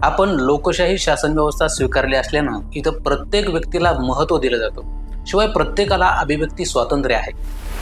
आपण लोकशाही शासन व्यवस्था स्वीकारली असल्यानं इथं प्रत्येक व्यक्तीला महत्त्व दिलं जातं। शिवाय प्रत्येकाला अभिव्यक्ती स्वातंत्र्य आहे,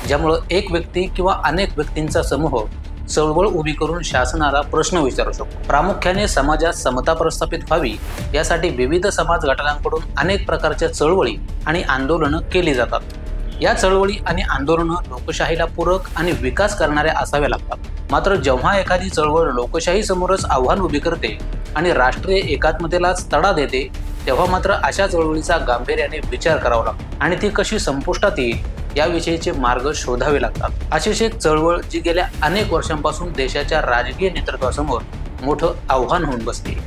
ज्यामुळं एक व्यक्ती किंवा अनेक व्यक्तींचा समूह चळवळ उभी करून शासनाला प्रश्न विचारू शकतो। प्रामुख्याने समाजात समता प्रस्थापित व्हावी यासाठी विविध समाज गटांकडून अनेक प्रकारच्या चळवळी आणि आंदोलनं केली जातात। या चळवळी आणि आंदोलनं लोकशाहीला पूरक आणि विकास करणाऱ्या असाव्या लागतात। मात्र जेव्हा एखादी चळवळ लोकशाही समोरच आव्हान उभी करते आणि राष्ट्रीय एकात्मतेलाच तडा देते, तेव्हा मात्र अशा चळवळीचा गांभीर्याने विचार करावा लागतो आणि ती कशी संपुष्टात येईल याविषयीचे मार्ग शोधावे लागतात। अशीच एक चळवळ जी गेल्या अनेक वर्षांपासून देशाच्या राजकीय नेतृत्वासमोर मोठं आव्हान होऊन बसते,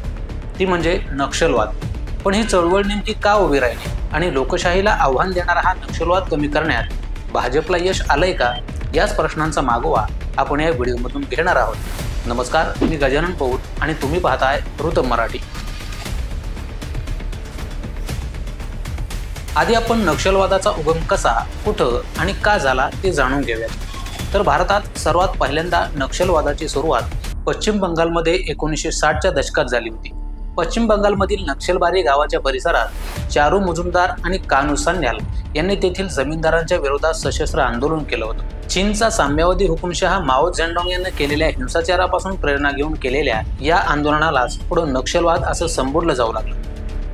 ती म्हणजे नक्षलवाद। पण ही चळवळ नेमकी का उभी राहिली आणि लोकशाहीला आव्हान देणारा हा नक्षलवाद कमी करण्यात भाजपला यश आलंय का, याच प्रश्नांचा मागोवा आपण या व्हिडिओमधून घेणार आहोत। नमस्कार, मी गजानन पौर आणि तुम्ही पाहताय ऋतम मराठी। आधी आपण नक्षलवादाचा उगम कसा, कुठं आणि का झाला ते जाणून घेऊयात। तर भारतात सर्वात पहिल्यांदा नक्षलवादाची सुरुवात पश्चिम बंगालमध्ये 1960च्या दशकात झाली होती। पश्चिम बंगालमधील नक्षलबारी गावाच्या परिसरात चारू मुजुमदार आणि कान्हू सान्याल यांनी तेथील जमीनदारांच्या विरोधात सशस्त्र आंदोलन केलं होतं। चीनचा साम्यवादी हुकुमशहा माओ झेडॉंग यांनी केलेल्या हिंसाचारापासून प्रेरणा घेऊन केलेल्या या आंदोलनालाच पुढे नक्षलवाद असं संबोधलं जाऊ लागलं।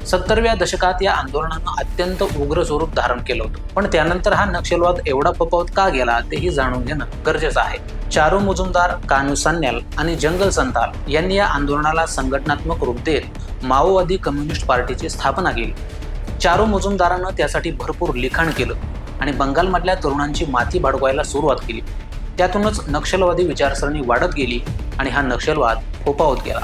70व्या दशकात या आंदोलनानं अत्यंत उग्र स्वरूप धारण केलं होतं, पण त्यानंतर हा नक्षलवाद एवढा फोफावत का गेला तेही जाणून घेणं गरजेचं आहे। चारू मुजुमदार, कान्हू सान्याल आणि जंगल संताल यांनी या आंदोलनाला संघटनात्मक रूप देत माओवादी कम्युनिस्ट पार्टीची स्थापना केली। चारू मुजुमदारानं त्यासाठी भरपूर लिखाण केलं आणि बंगालमधल्या तरुणांची माथी भडकवायला सुरुवात केली। त्यातूनच नक्षलवादी विचारसरणी वाढत गेली आणि हा नक्षलवाद फोफावत गेला।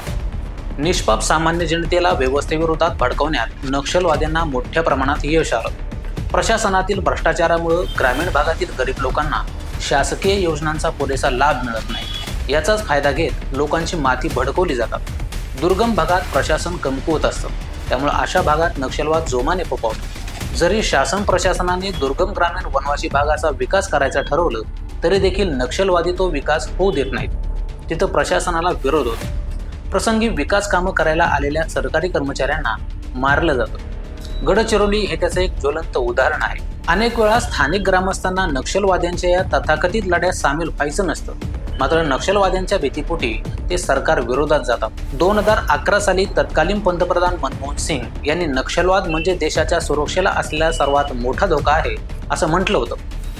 निष्पाप सामान्य जनतेला व्यवस्थेविरोधात भडकवण्यात नक्षलवाद्यांना मोठ्या प्रमाणात यश आलं। प्रशासनातील भ्रष्टाचारामुळे ग्रामीण भागातील गरीब लोकांना शासकीय योजनांचा पुरेसा लाभ मिळत नाही, याचाच फायदा घेत लोकांची माथी भडकवली जातात। दुर्गम भागात प्रशासन कमकुवत असतं, त्यामुळे अशा भागात नक्षलवाद जोमाने फोफावतो। जरी शासन प्रशासनाने दुर्गम ग्रामीण वनवासी भागाचा विकास करायचा ठरवलं तरी देखील नक्षलवादी तो विकास होऊ देत नाहीत। तिथं प्रशासनाला विरोध होतो। प्रसंगी विकास कामं करायला आलेल्या सरकारी कर्मचाऱ्यांना मारलं जातं। गडचिरोली हे त्याचं एक ज्वलंत उदाहरण आहे। अनेक वेळा स्थानिक ग्रामस्थांना नक्षलवाद्यांच्या या तथाकथित लढ्यात सामील व्हायचं नसतं, मात्र नक्षलवाद्यांच्या भीतीपोटी ते सरकार विरोधात जातात। 2011 साली तत्कालीन पंतप्रधान मनमोहन सिंग यांनी नक्षलवाद म्हणजे देशाच्या सुरक्षेला असलेला सर्वात मोठा धोका आहे असं म्हटलं होतं।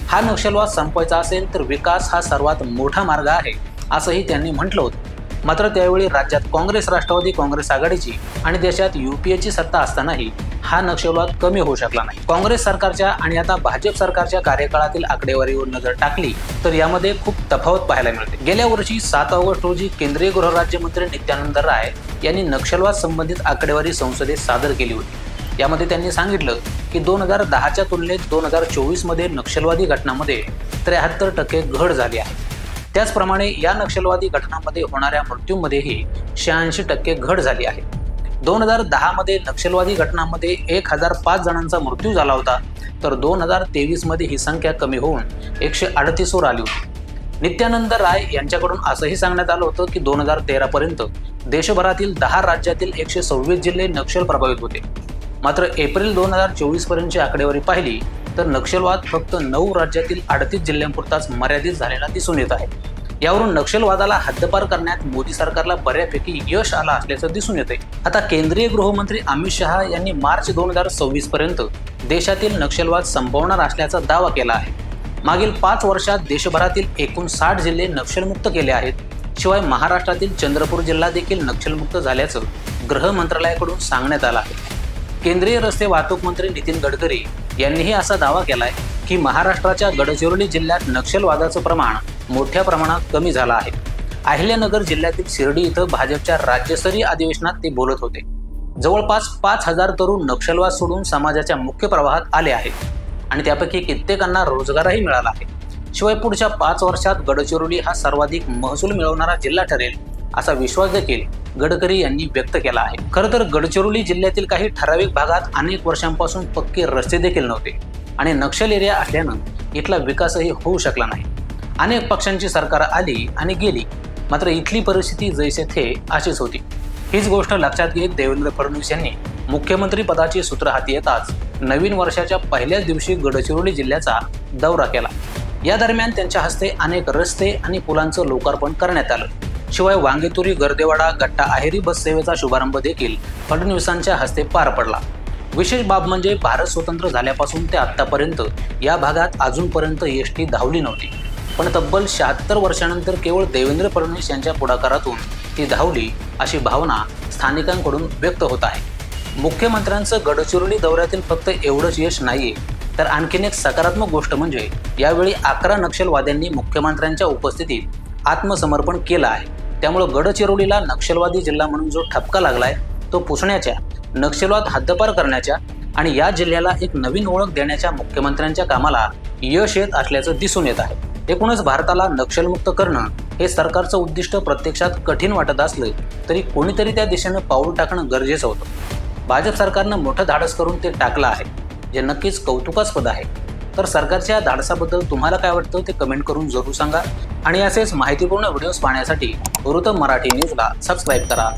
हा नक्षलवाद संपवायचा असेल तर विकास हा सर्वात मोठा मार्ग आहे असंही त्यांनी म्हटलं होतं। मात्र त्यावेळी राज्यात काँग्रेस राष्ट्रवादी काँग्रेस आघाडीची आणि देशात युपीएची सत्ता असतानाही हा नक्षलवाद कमी होऊ शकला नाही। काँग्रेस सरकारच्या आणि आता भाजप सरकारच्या कार्यकाळातील आकडेवारीवर नजर टाकली तर यामध्ये खूप तफावत पाहायला मिळते। गेल्या वर्षी 7 ऑगस्ट रोजी केंद्रीय गृहराज्यमंत्री नित्यानंद राय यांनी नक्षलवाद संबंधित आकडेवारी संसदेत सादर केली होती। यामध्ये त्यांनी सांगितलं की 2010च्या तुलनेत 2024 मध्ये नक्षलवादी घटनांमध्ये 73% घट झाली आहे। त्याचप्रमाणे या नक्षलवादी घटनांमध्ये होणाऱ्या मृत्यूमध्येही 86% घट झाली आहे। 2010 मध्ये नक्षलवादी घटनांमध्ये 1005 जणांचा मृत्यू झाला होता, तर 2023 मध्ये ही संख्या कमी होऊन 138 वर आली होती। नित्यानंद राय यांच्याकडून असंही सांगण्यात आलं होतं की 2013 पर्यंत देशभरातील 10 राज्यातील 126 जिल्हे नक्षल प्रभावित होते। मात्र एप्रिल 2024 पर्यंतची आकडेवारी पाहिली तर नक्षलवाद फक्त 9 राज्यातील 38 जिल्ह्यांपुरताच मर्यादित झालेला दिसून येत आहे। यावरून नक्षलवादाला हद्दपार करण्यात मोदी सरकारला बऱ्यापैकी यश आलं असल्याचं दिसून येते। आता केंद्रीय गृहमंत्री अमित शहा यांनी मार्च 2026 पर्यंत देशातील नक्षलवाद संपवणार असल्याचा दावा केला आहे। मागील 5 वर्षात देशभरातील एकूण 60 जिल्हे नक्षलमुक्त केले आहेत। शिवाय महाराष्ट्रातील चंद्रपूर जिल्हा देखील नक्षलमुक्त झाल्याचं गृह मंत्रालयाकडून सांगण्यात आलं आहे। केंद्रीय रस्ते वाहतूक मंत्री नितीन गडकरी यांनीही असा दावा केलाय की महाराष्ट्राच्या गडचिरोली जिल्ह्यात नक्षलवादाचं प्रमाण मोठ्या प्रमाणात कमी झालं आहे। अहिल्यानगर जिल्ह्यातील शिर्डी इथं भाजपच्या राज्यस्तरीय अधिवेशनात ते बोलत होते। जवळपास 5000 तरुण नक्षलवाद सोडून समाजाच्या मुख्य प्रवाहात आले आहेत आणि त्यापैकी कित्येकांना रोजगारही मिळाला आहे। शिवाय पुढच्या 5 वर्षात गडचिरोली हा सर्वाधिक महसूल मिळवणारा जिल्हा ठरेल असा विश्वास देखील गडकरी यांनी व्यक्त केला आहे। खरं तर गडचिरोली जिल्ह्यातील काही ठराविक भागात अनेक वर्षांपासून पक्के रस्ते देखील नव्हते आणि नक्षल एरिया असल्यानं इथला विकासही होऊ शकला नाही। अनेक पक्षांची सरकार आली आणि गेली, मात्र इथली परिस्थिती जैसे थे अशीच होती। हीच गोष्ट लक्षात घेत देवेंद्र फडणवीस यांनी मुख्यमंत्री पदाची सूत्र हाती येताच नवीन वर्षाच्या पहिल्याच दिवशी गडचिरोली जिल्ह्याचा दौरा केला। या दरम्यान त्यांच्या हस्ते अनेक रस्ते आणि पुलांचं लोकार्पण करण्यात आलं। शिवाय वांगीतुरी गर्देवाडा गट्टा आहेरी बस सेवेचा शुभारंभ देखील फडणवीसांच्या हस्ते पार पडला। विशेष बाब म्हणजे भारत स्वतंत्र झाल्यापासून ते आतापर्यंत या भागात अजूनपर्यंत एसटी धावली नव्हती, पण तब्बल 76 वर्षांनंतर केवळ देवेंद्र फडणवीस यांच्या पुढाकारातून ती धावली अशी भावना स्थानिकांकडून व्यक्त होत आहे। मुख्यमंत्र्यांचं गडचिरोली दौऱ्यातील फक्त एवढंच यश नाहीये, तर आणखीन एक सकारात्मक गोष्ट म्हणजे यावेळी 11 नक्षलवाद्यांनी मुख्यमंत्र्यांच्या उपस्थितीत आत्मसमर्पण केलं आहे। त्यामुळे गडचिरोलीला नक्षलवादी जिल्हा म्हणून जो ठपका लागलाय तो पुसण्याच्या, नक्षलवाद हद्दपार करण्याच्या आणि या जिल्ह्याला एक नवीन ओळख देण्याच्या मुख्यमंत्र्यांच्या कामाला यश येत असल्याचं दिसून येत आहे। एकूणच भारताला नक्षलमुक्त करणं हे सरकारचं उद्दिष्ट प्रत्यक्षात कठीण वाटत असलं तरी कोणीतरी त्या दिशेनं पाऊल टाकणं गरजेचं होतं। भाजप सरकारनं मोठं धाडस करून ते टाकलं आहे, जे नक्कीच कौतुकास्पद आहे। तर सरकारच्या धाडसाबद्दल तुम्हाला काय वाटतं ते कमेंट करून जरूर सांगा आणि असेच माहितीपूर्ण व्हिडिओज पाहण्यासाठी वृत्त मराठी न्यूजला सबस्क्राईब करा।